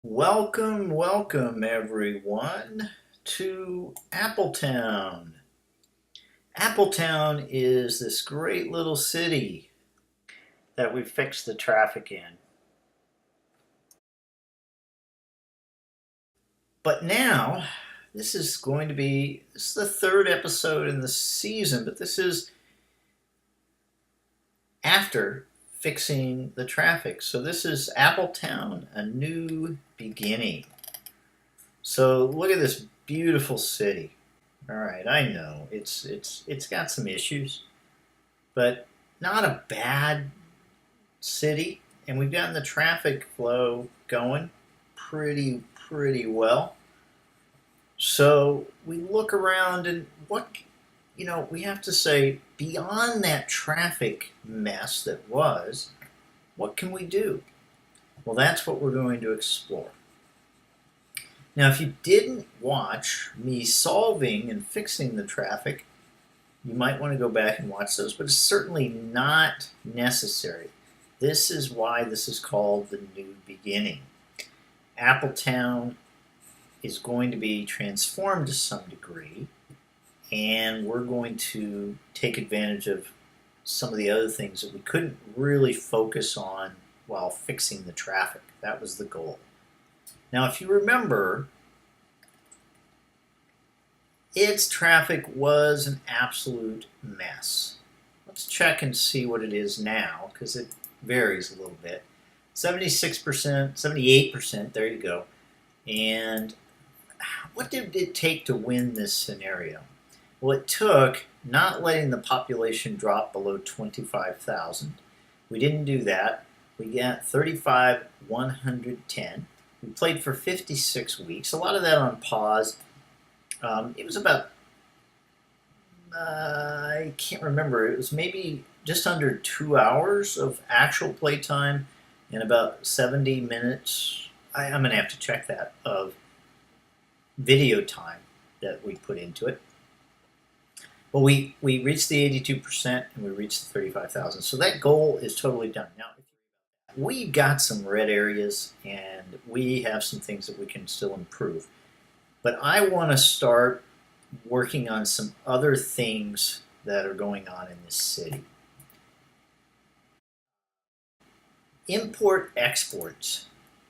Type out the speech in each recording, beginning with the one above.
Welcome everyone to Appletown. Appletown is this great little city that we fixed the traffic in. But now, this is the third episode in the season, but this is after fixing the traffic. So this is Appletown, a new beginning. So look at this beautiful city. All right, I know it's got some issues, but not a bad city, and we've gotten the traffic flow going pretty well. So we look around and we have to say, beyond that traffic mess that was, what can we do? Well, that's what we're going to explore. Now, if you didn't watch me solving and fixing the traffic, you might want to go back and watch those, but it's certainly not necessary. This is why this is called the new beginning. Appletown is going to be transformed to some degree, and we're going to take advantage of some of the other things that we couldn't really focus on while fixing the traffic. That was the goal. Now, if you remember, its traffic was an absolute mess. Let's check and see what it is now, because it varies a little bit. 76%, 78%, there you go. And what did it take to win this scenario? Well, it took not letting the population drop below 25,000. We didn't do that. We got 35,110. We played for 56 weeks, a lot of that on pause. It was about, I can't remember, it was maybe just under 2 hours of actual play time and about 70 minutes, I'm going to have to check that, of video time that we put into it. Well, we reached the 82% and we reached the 35,000. So that goal is totally done. Now, we've got some red areas and we have some things that we can still improve. But I want to start working on some other things that are going on in this city. Import exports.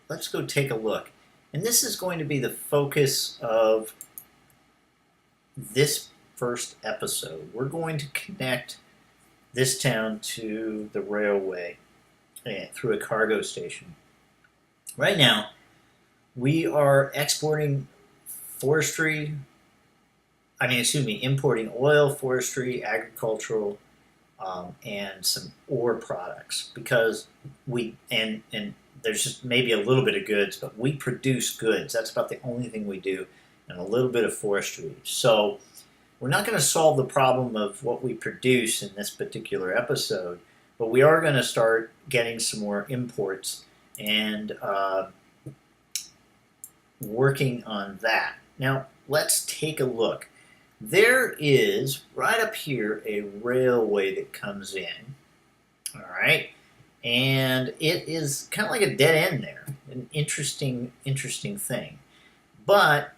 Let's go take a look. And this is going to be the focus of this first episode. We're going to connect this town to the railway through a cargo station. Right now, we are importing oil, forestry, agricultural, and some ore products, because and there's just maybe a little bit of goods, but we produce goods. That's about the only thing we do, and a little bit of forestry. So we're not going to solve the problem of what we produce in this particular episode, but we are going to start getting some more imports and working on that. Now, let's take a look. There is, right up here, a railway that comes in, all right? And it is kind of like a dead end there, an interesting thing. But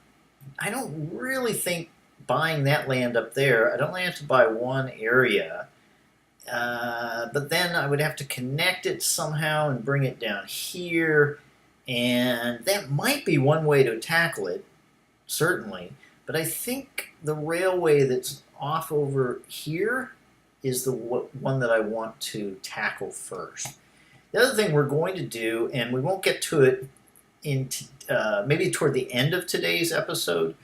I don't really think buying that land up there, I'd only have to buy one area, but then I would have to connect it somehow and bring it down here, and that might be one way to tackle it, certainly. But I think the railway that's off over here is the one that I want to tackle first. The other thing we're going to do, and we won't get to it maybe toward the end of today's episode,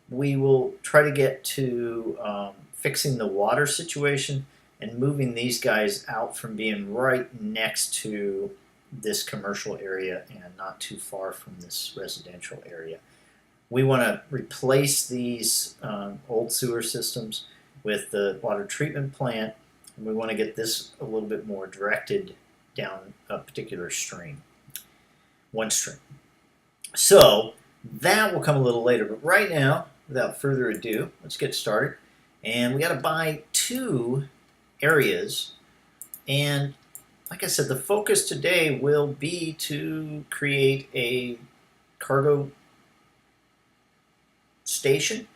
we will try to get to fixing the water situation and moving these guys out from being right next to this commercial area and not too far from this residential area. We want to replace these old sewer systems with the water treatment plant, and we want to get this a little bit more directed down a particular stream, one stream. So that will come a little later, but right now, without further ado, let's get started. And we got to buy 2 areas, and like I said, the focus today will be to create a cargo station.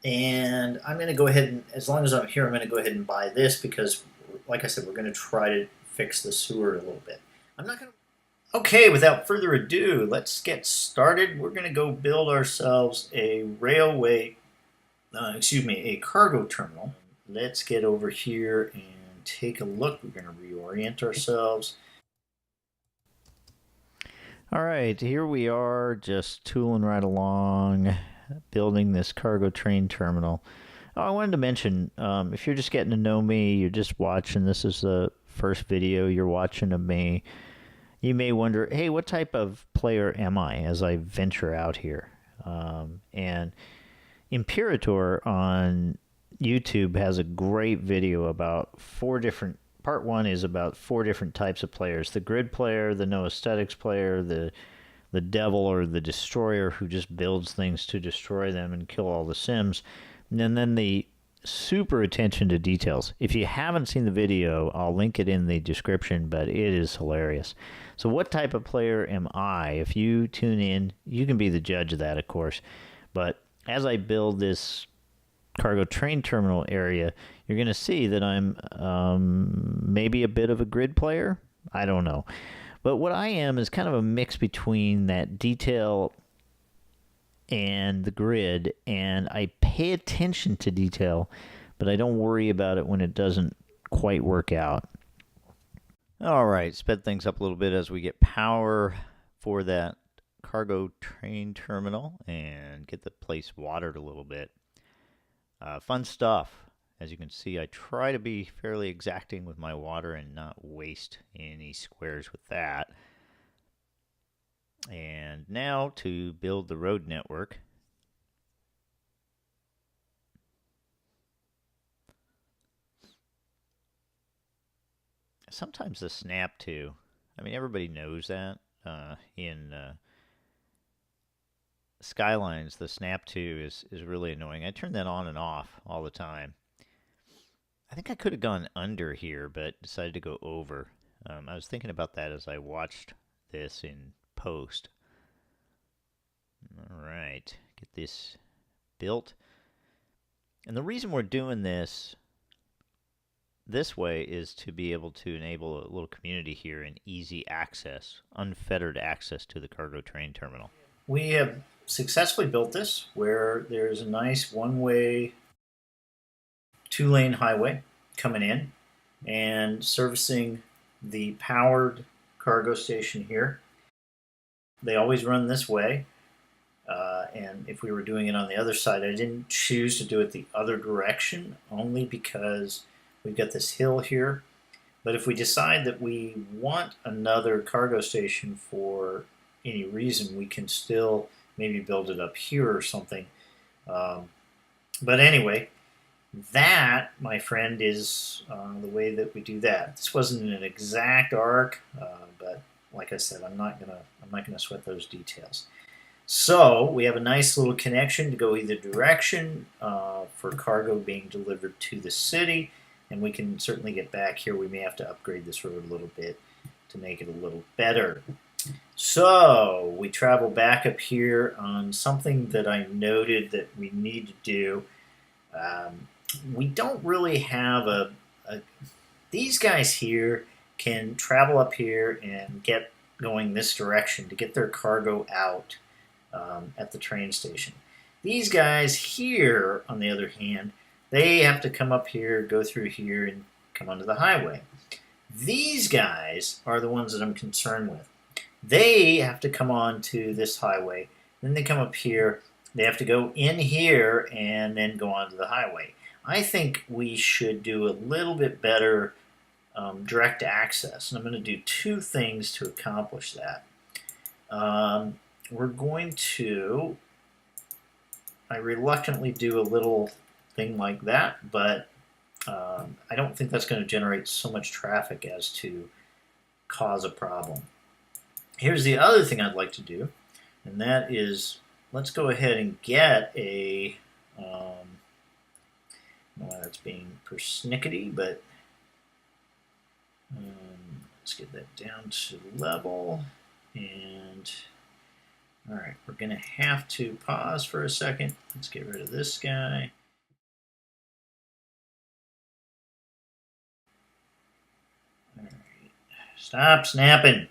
And I'm going to go ahead and, as long as I'm here, I'm going to go ahead and buy this because, like I said, we're going to try to fix the sewer a little bit. I'm not going to. Okay, without further ado, let's get started. We're going to go build ourselves a a cargo terminal. Let's get over here and take a look. We're going to reorient ourselves. All right, here we are, just tooling right along, building this cargo train terminal. Oh, I wanted to mention, if you're just getting to know me, you're just watching, this is the first video you're watching of me, you may wonder, hey, what type of player am I as I venture out here? And Imperator on YouTube has a great video about part one is about 4 different types of players: the grid player, the no aesthetics player, the devil or the destroyer who just builds things to destroy them and kill all the sims, and then the super attention to details. If you haven't seen the video, I'll link it in the description, but it is hilarious. So what type of player am I? If you tune in, you can be the judge of that, of course. But as I build this cargo train terminal area, you're going to see that I'm maybe a bit of a grid player. I don't know. But what I am is kind of a mix between that detail and the grid, and I pay attention to detail, but I don't worry about it when it doesn't quite work out. All right, sped things up a little bit as we get power for that cargo train terminal and get the place watered a little bit. Fun stuff. As you can see, I try to be fairly exacting with my water and not waste any squares with that. And now to build the road network. Sometimes the snap too. I mean, everybody knows that. In Skylines, the snap to is really annoying. I turn that on and off all the time. I think I could have gone under here, but decided to go over. I was thinking about that as I watched this in post. All right, get this built. And the reason we're doing this way is to be able to enable a little community here and easy access, unfettered access to the cargo train terminal. We have successfully built this where there's a nice one-way 2-lane highway coming in and servicing the powered cargo station here. They always run this way, and if we were doing it on the other side, I didn't choose to do it the other direction only because we've got this hill here. But if we decide that we want another cargo station for any reason, we can still maybe build it up here or something. But anyway, that, my friend, is the way that we do that. This wasn't an exact arc, but like I said, I'm not gonna sweat those details. So we have a nice little connection to go either direction for cargo being delivered to the city, and we can certainly get back here. We may have to upgrade this road a little bit to make it a little better. So we travel back up here on something that I noted that we need to do. We don't really have these guys here can travel up here and get going this direction to get their cargo out at the train station. These guys here, on the other hand, they have to come up here, go through here, and come onto the highway. These guys are the ones that I'm concerned with. They have to come on to this highway, then they come up here, they have to go in here, and then go onto the highway. I think we should do a little bit better direct access, and I'm going to do 2 things to accomplish that. We're going to, I reluctantly do a little thing like that, but I don't think that's going to generate so much traffic as to cause a problem. Here's the other thing I'd like to do, and that is, let's go ahead and get a, I don't know why that's being persnickety, but let's get that down to level, and All right, we're going to have to pause for a second. Let's get rid of this guy. All right, stop snapping.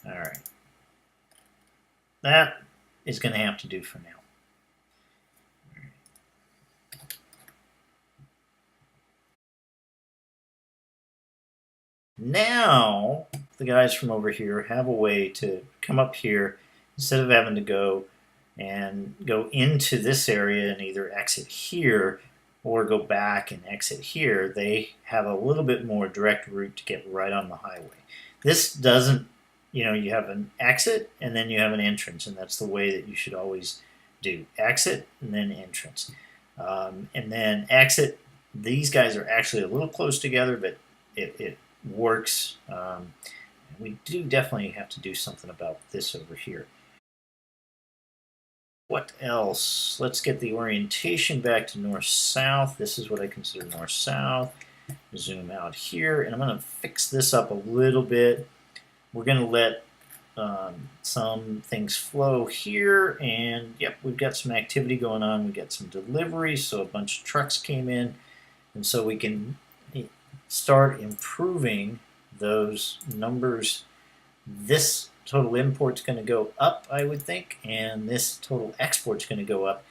All right, that is going to have to do for now. Now, the guys from over here have a way to come up here instead of having to go into this area and either exit here or go back and exit here. They have a little bit more direct route to get right on the highway. This doesn't, you have an exit and then you have an entrance, and that's the way that you should always do. Exit and then entrance. And then exit. These guys are actually a little close together, but it works. We do definitely have to do something about this over here. What else? Let's get the orientation back to north-south. This is what I consider north-south. Zoom out here, and I'm going to fix this up a little bit. We're going to let some things flow here, and yep, we've got some activity going on. We got some deliveries, so a bunch of trucks came in, and so we can start improving those numbers. This total import's going to go up, I would think, and this total export's going to go up.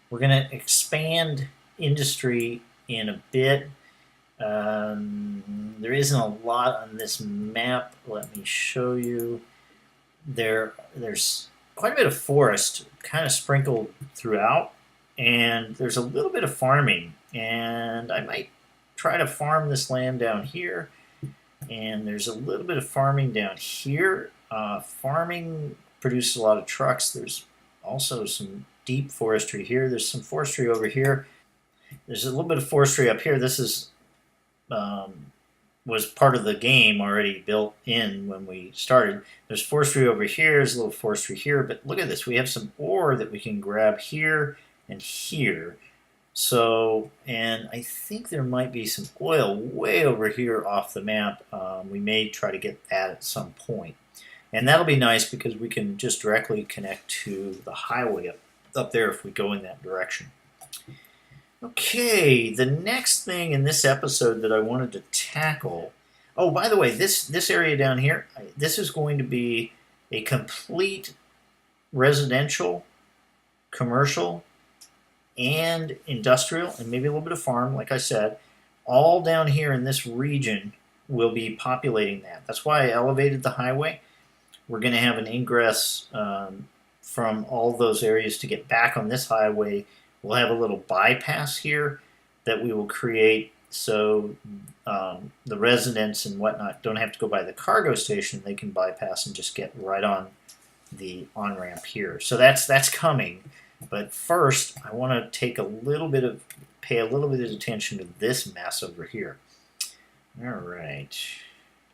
We're going to expand industry in a bit. There isn't a lot on this map. Let me show you. There's quite a bit of forest kind of sprinkled throughout, and there's a little bit of farming, and I might try to farm this land down here, and there's a little bit of farming down here. Farming produces a lot of trucks. There's also some deep forestry here. There's some forestry over here. There's a little bit of forestry up here. This is was part of the game already built in when we started. There's forestry over here. There's a little forestry here. But look at this. We have some ore that we can grab here and here. So, and I think there might be some oil way over here off the map. We may try to get that at some point. And that'll be nice because we can just directly connect to the highway up there if we go in that direction. Okay, the next thing in this episode that I wanted to tackle. Oh, by the way, this area down here, this is going to be a complete residential, commercial, and industrial, and maybe a little bit of farm, like I said. All down here in this region will be populating that. That's why I elevated the highway. We're going to have an ingress from all those areas to get back on this highway. We'll have a little bypass here that we will create so the residents and whatnot don't have to go by the cargo station. They can bypass and just get right on the on-ramp here. So that's coming. But first, I want to pay a little bit of attention to this mess over here. All right.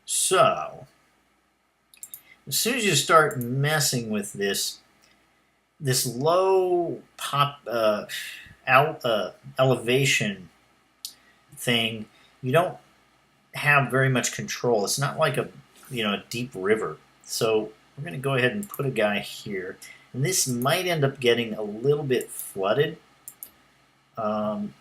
So, as soon as you start messing with this low elevation thing, you don't have very much control. It's not like a deep river. So we're going to go ahead and put a guy here, and this might end up getting a little bit flooded, and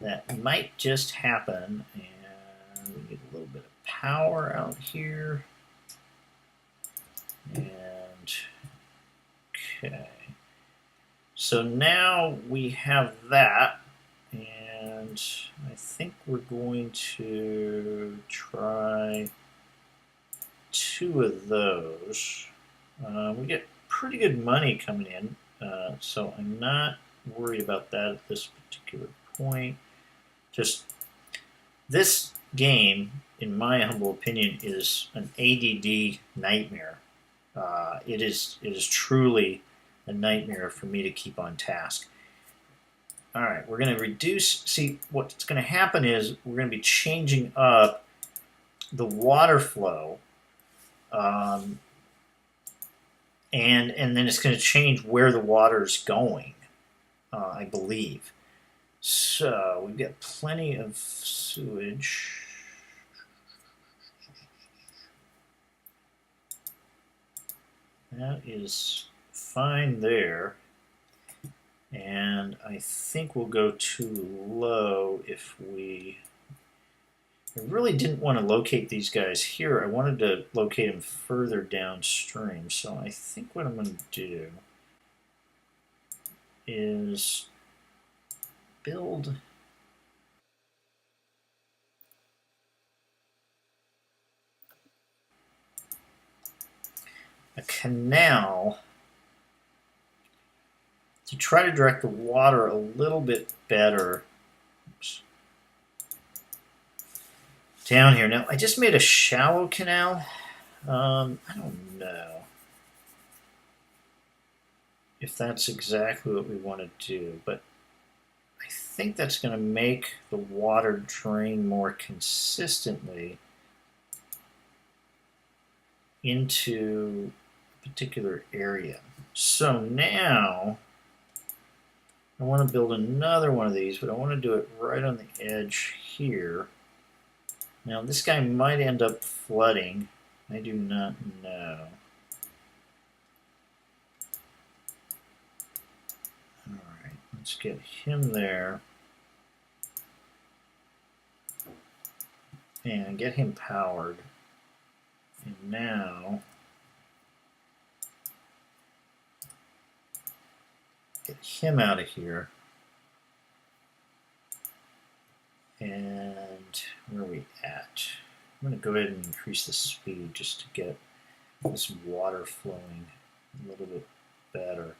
that might just happen. And we get a little bit of power out here, and okay, so now we have that, and I think we're going to try 2 of those. We get pretty good money coming in, so I'm not worried about that at this particular point. Just this game, in my humble opinion, is an ADD nightmare. It is truly a nightmare for me to keep on task. All right, we're going to reduce. See, what's going to happen is we're going to be changing up the water flow, and then it's going to change where the water is going, I believe. So we've got plenty of sewage. That is fine there. And I think we'll go too low if we... I really didn't want to locate these guys here. I wanted to locate them further downstream. So I think what I'm going to do is build a canal to try to direct the water a little bit better. Oops. Down here. Now, I just made a shallow canal. I don't know if that's exactly what we want to do, but I think that's going to make the water drain more consistently into a particular area. So now I want to build another one of these, but I want to do it right on the edge here. Now this guy might end up flooding. I do not know. Alright, let's get him there. And get him powered. And now get him out of here. And where are we at? I'm going to go ahead and increase the speed just to get this water flowing a little bit better.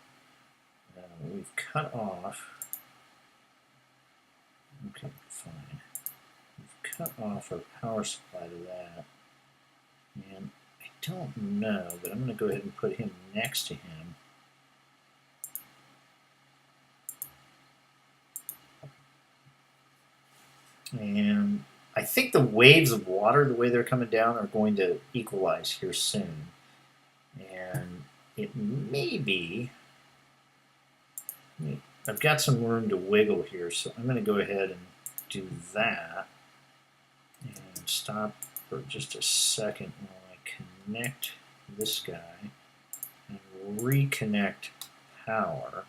We've cut off. Okay, fine. We've cut off our power supply to that. And I don't know, but I'm going to go ahead and put him next to him. And I think the waves of water, the way they're coming down, are going to equalize here soon. And it may be... I've got some room to wiggle here, so I'm going to go ahead and do that. And stop for just a second while I connect this guy and reconnect power.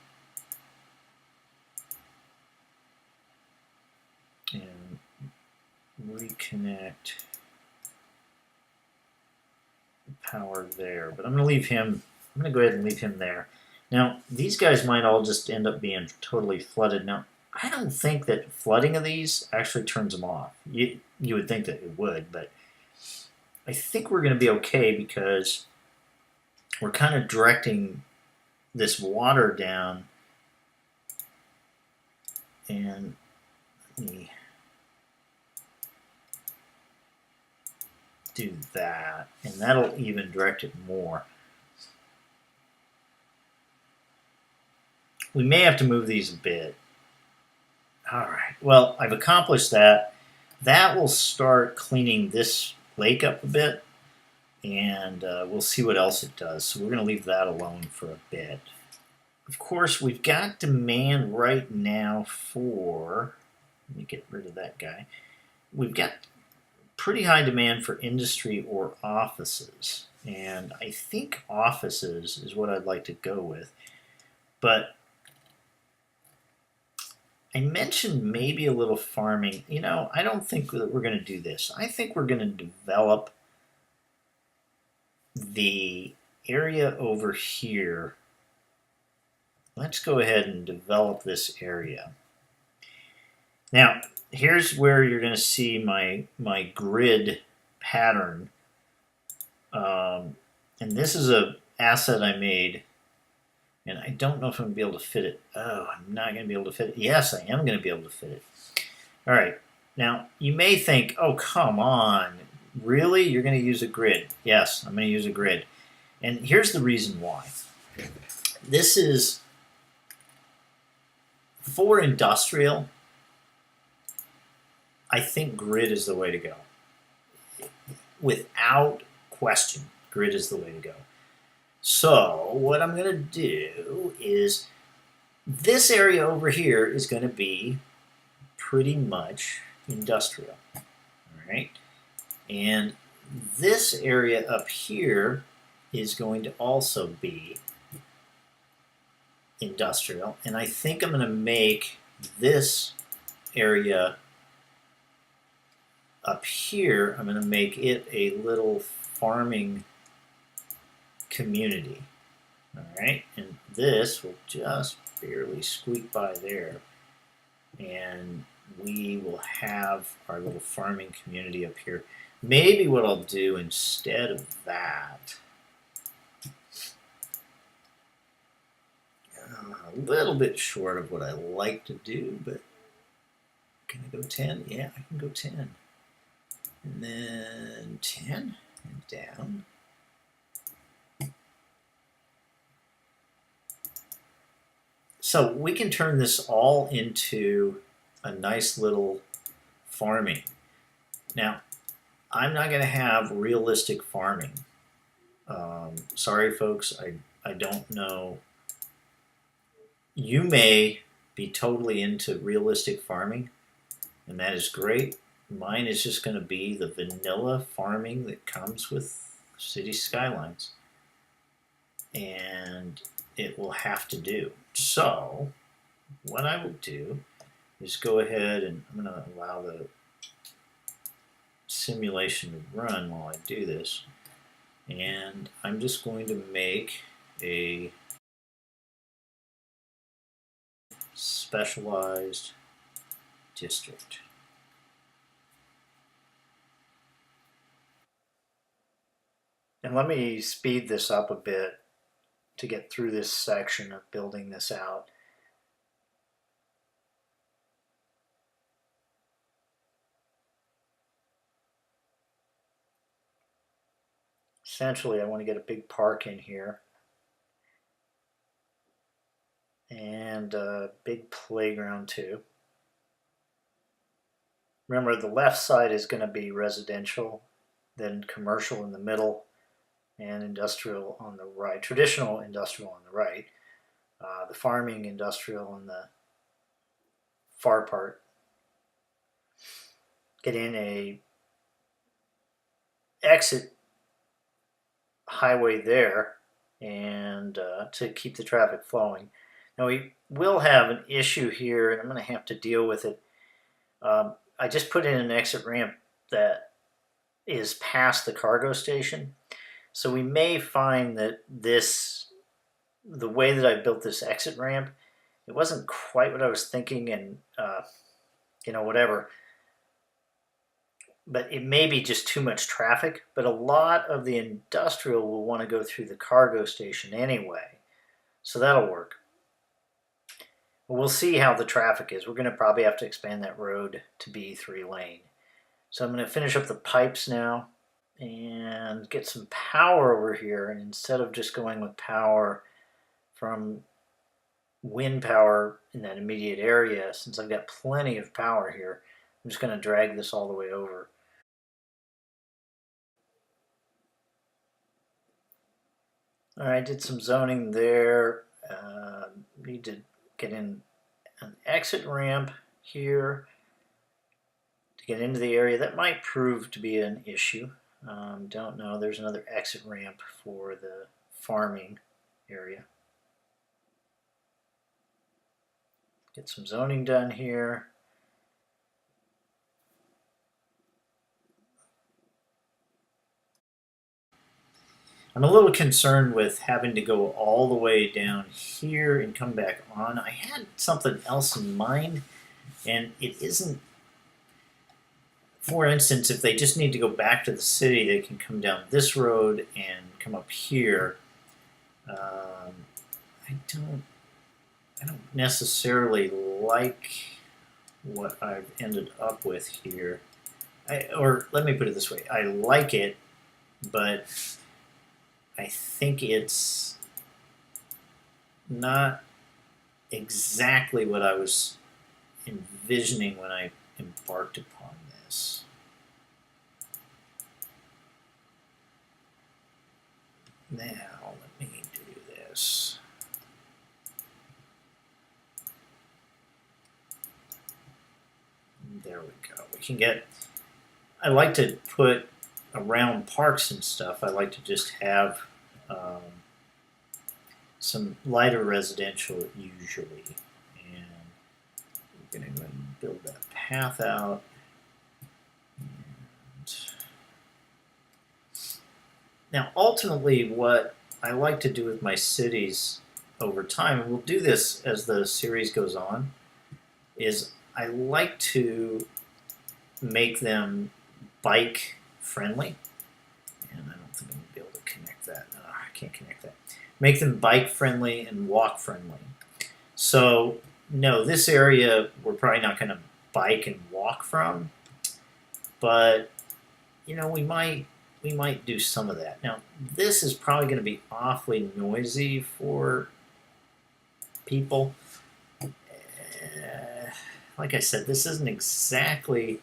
And reconnect the power there. But I'm going to leave him, I'm going to go ahead and leave him there. Now, these guys might all just end up being totally flooded. Now, I don't think that flooding of these actually turns them off. You would think that it would, but I think we're going to be okay because we're kind of directing this water down. And let me do that, and that'll even direct it more. We may have to move these a bit. Alright, well, I've accomplished that. That will start cleaning this lake up a bit, and we'll see what else it does. So we're going to leave that alone for a bit. Of course, we've got demand right now for... Let me get rid of that guy. We've got pretty high demand for industry or offices. And I think offices is what I'd like to go with. But I mentioned maybe a little farming. You know, I don't think that we're going to do this. I think we're going to develop the area over here. Let's go ahead and develop this area. Now, here's where you're going to see my grid pattern. And this is an asset I made. And I don't know if I'm going to be able to fit it. Oh, I'm not going to be able to fit it. Yes, I am going to be able to fit it. All right. Now, you may think, oh, come on. Really? You're going to use a grid? Yes, I'm going to use a grid. And here's the reason why. This is for industrial. I think grid is the way to go. Without question, grid is the way to go. So what I'm going to do is this area over here is going to be pretty much industrial. All right, and this area up here is going to also be industrial, and I think I'm going to make this area up here, I'm going to make it a little farming community. All right, and this will just barely squeak by there, and we will have our little farming community up here. Maybe what I'll do instead of that, a little bit short of what I like to do, but can I go 10? Yeah, I can go 10. And then 10 and down. So we can turn this all into a nice little farming. Now, I'm not going to have realistic farming. Sorry, folks, I don't know. You may be totally into realistic farming, and that is great. Mine is just going to be the vanilla farming that comes with City Skylines. And it will have to do. So what I will do is go ahead and I'm going to allow the simulation to run while I do this. And I'm just going to make a specialized district. And let me speed this up a bit to get through this section of building this out. Essentially, I want to get a big park in here and a big playground too. Remember, the left side is going to be residential, then commercial in the middle, and industrial on the right, traditional industrial on the right, the farming industrial on the far part. Get in a exit highway there and to keep the traffic flowing. Now we will have an issue here, and I'm going to have to deal with it. I just put in an exit ramp that is past the cargo station. So we may find that the way that I built this exit ramp, it wasn't quite what I was thinking, and whatever. But it may be just too much traffic. But a lot of the industrial will want to go through the cargo station anyway, so that'll work. We'll see how the traffic is. We're going to probably have to expand that road to be 3-lane. So I'm going to finish up the pipes now and get some power over here. And instead of just going with power from wind power in that immediate area, since I've got plenty of power here, I'm just going to drag this all the way over. All right, did some zoning there. Need to get in an exit ramp here to get into the area. That might prove to be an issue. Don't know. There's another exit ramp for the farming area. Get some zoning done here. I'm a little concerned with having to go all the way down here and come back on. I had something else in mind, and it isn't. For instance, if they just need to go back to the city, they can come down this road and come up here. I don't necessarily like what I've ended up with here. Or let me put it this way: I like it, but I think it's not exactly what I was envisioning when I embarked upon this. Now, let me do this. we go. We can get, I like to put around parks and stuff, I like to just have some lighter residential usually. And we're going to go ahead and build that path out. And now, ultimately, what I like to do with my cities over time, and we'll do this as the series goes on, is I like to make them bike friendly. And I don't think I'm going to be able to connect that. I can't connect that. Make them bike friendly and walk friendly. So, no, this area we're probably not going to bike and walk from, but you know, we might do some of that. Now, this is probably going to be awfully noisy for people. Like I said, this isn't exactly,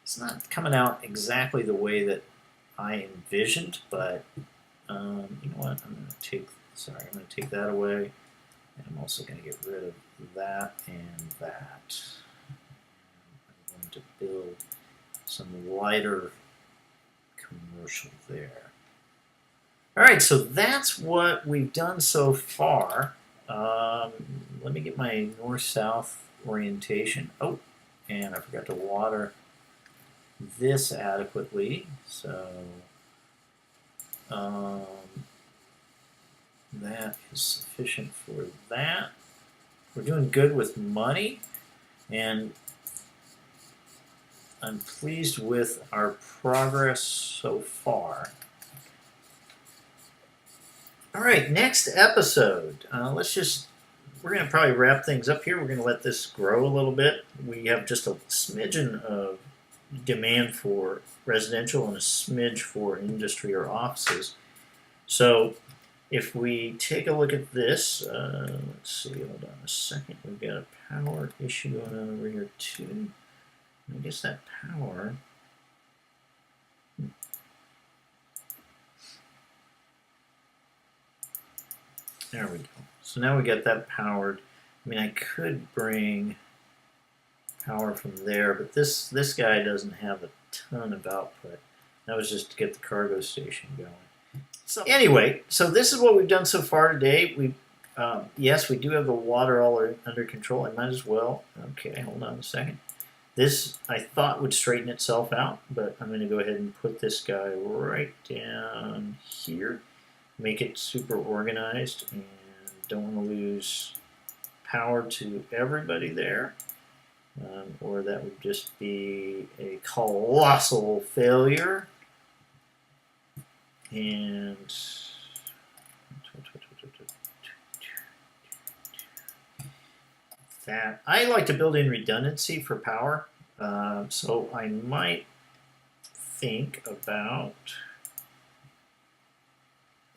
it's not coming out exactly the way that I envisioned, but you know what? I'm going to take that away, and I'm also going to get rid of that and that. I'm going to build some lighter commercial there. All right, so that's what we've done so far. Let me get my north-south orientation. Oh, and I forgot to water this adequately, so that is sufficient for that. We're doing good with money, and I'm pleased with our progress so far. All right, next episode. We're going to probably wrap things up here. We're going to let this grow a little bit. We have just a smidgen of demand for residential and a smidge for industry or offices. So if we take a look at this, let's see, hold on a second. We've got a power issue going on over here too. I guess that power, there we go. So now we got that powered. I mean, I could bring power from there, but this guy doesn't have a ton of output. That was just to get the cargo station going. So anyway, so this is what we've done so far today. Yes, we do have the water all under control. I might as well. Okay, hold on a second. This I thought would straighten itself out, but I'm going to go ahead and put this guy right down here, make it super organized, and don't want to lose power to everybody there, or that would just be a colossal failure. And that I like to build in redundancy for power, so I might think about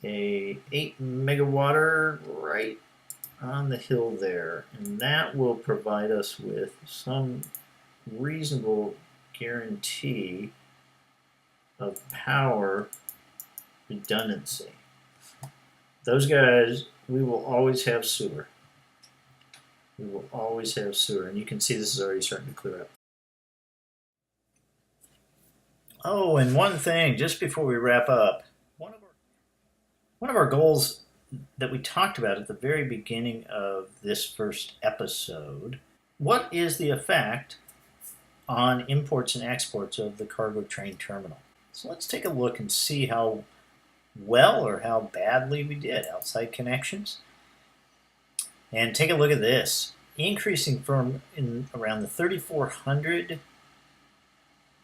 a 8 megawatt right on the hill there, and that will provide us with some reasonable guarantee of power redundancy. Those guys, we will always have sewer. We will always have sewer, and you can see this is already starting to clear up. Oh, and one thing, just before we wrap up, one of our goals that we talked about at the very beginning of this first episode, what is the effect on imports and exports of the cargo train terminal? So let's take a look and see how well or how badly we did. Outside connections. And take a look at this. Increasing from around the 3,400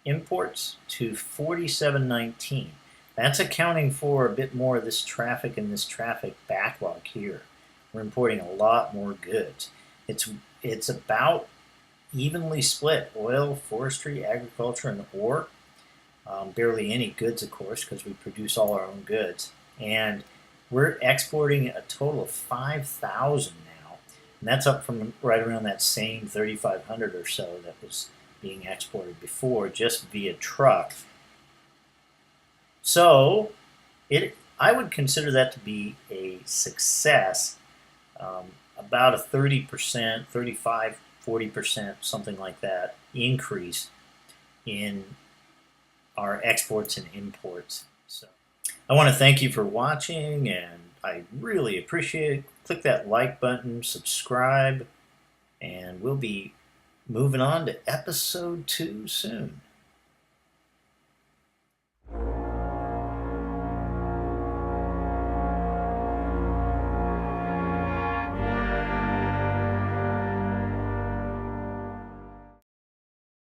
imports to 4,719. That's accounting for a bit more of this traffic and this traffic backlog here. We're importing a lot more goods. It's about evenly split: oil, forestry, agriculture, and ore. Barely any goods, of course, because we produce all our own goods. And we're exporting a total of 5,000 now. And that's up from right around that same 3,500 or so that was being exported before, just via truck. So I would consider that to be a success, about a 30%, 35, 40%, something like that, increase in our exports and imports. So I want to thank you for watching, and I really appreciate it. Click that like button, subscribe, and we'll be moving on to episode 2 soon.